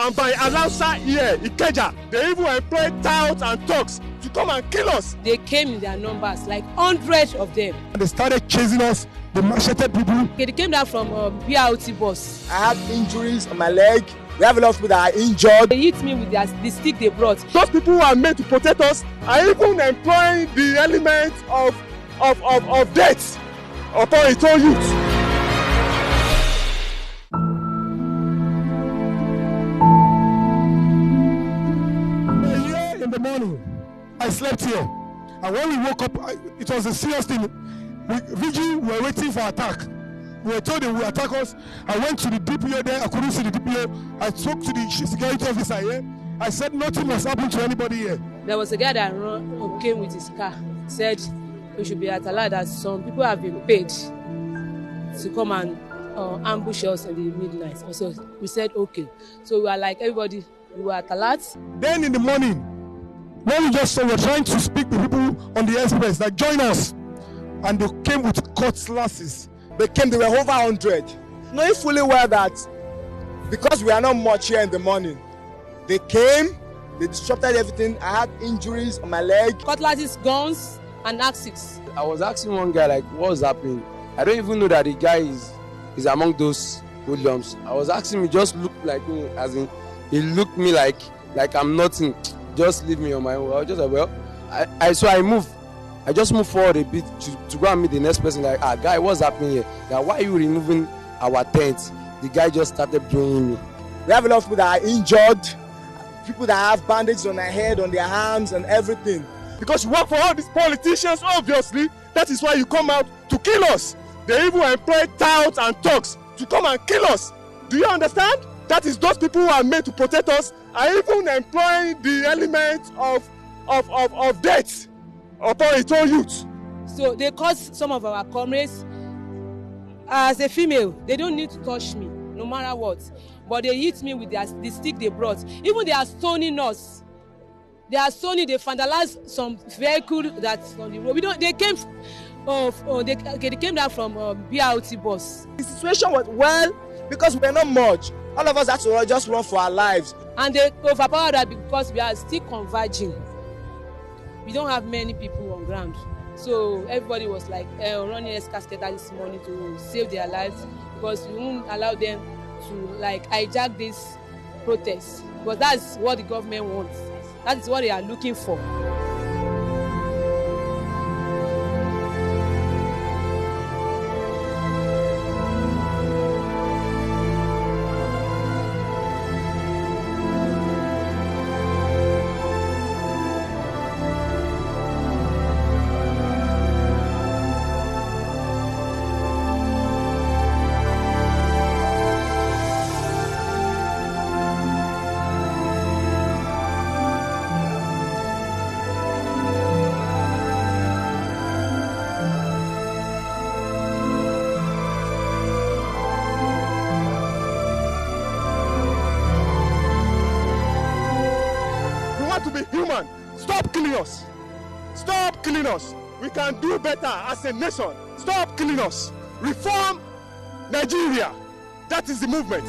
And by Alausa here, Ikeja, they even employ touts and thugs to come and kill us. They came in their numbers, like hundreds of them. They started chasing us, they macheted people. They came down from BRT bus. I had injuries on my leg. We have a lot of people that are injured. They hit me with the stick they brought. Those people who are made to protect us are even employing the element of death upon its own youth. In the morning, I slept here, and when we woke up, it was a serious thing. We were waiting for attack. We were told they would attack us. I went to the DPO there. I couldn't see the DPO. I spoke to the security officer here. I said nothing must happen to anybody here. There was a guy that came with his car. Said we should be at alert that some people have been paid to come and ambush us in the midnight. So we said okay. So we were like everybody. We were at alert. Then in the morning, when we just saw, we were trying to speak to people on the express that join us, and they came with cutlasses. They were over 100. Knowing fully well that because we are not much here in the morning, they came, they disrupted everything. I had injuries on my leg. Cutlasses, guns, and axes. I was asking one guy, like, what's happening? I don't even know that the guy is among those hoodlums. I was asking him, just look like me, as in, he looked me like I'm nothing. Just leave me on my own. I was just like, well, so I moved. I just moved forward a bit to go and meet the next person. Like, guy, what's happening here? Like, why are you removing our tent? The guy just started blowing me. We have a lot of people that are injured, people that have bandages on their head, on their arms, and everything. Because you work for all these politicians, obviously, that is why you come out to kill us. They even employ touts and thugs to come and kill us. Do you understand? That is those people who are made to protect us are even employing the element of death upon its own youth. So they caused some of our comrades. As a female, they don't need to touch me, no matter what. But they hit me with the stick they brought. Even they are stoning us. They vandalized some vehicle that's on the road. They came down from BRT bus. The situation was well because we are not much. All of us had to just run for our lives. And they overpowered us because we are still converging. We don't have many people on ground. So everybody was like running escalator this morning to save their lives because we won't allow them to like hijack this protest. Because that's what the government wants. That is what they are looking for. To be human. Stop killing us. Stop killing us. We can do better as a nation. Stop killing us. Reform Nigeria. That is the movement.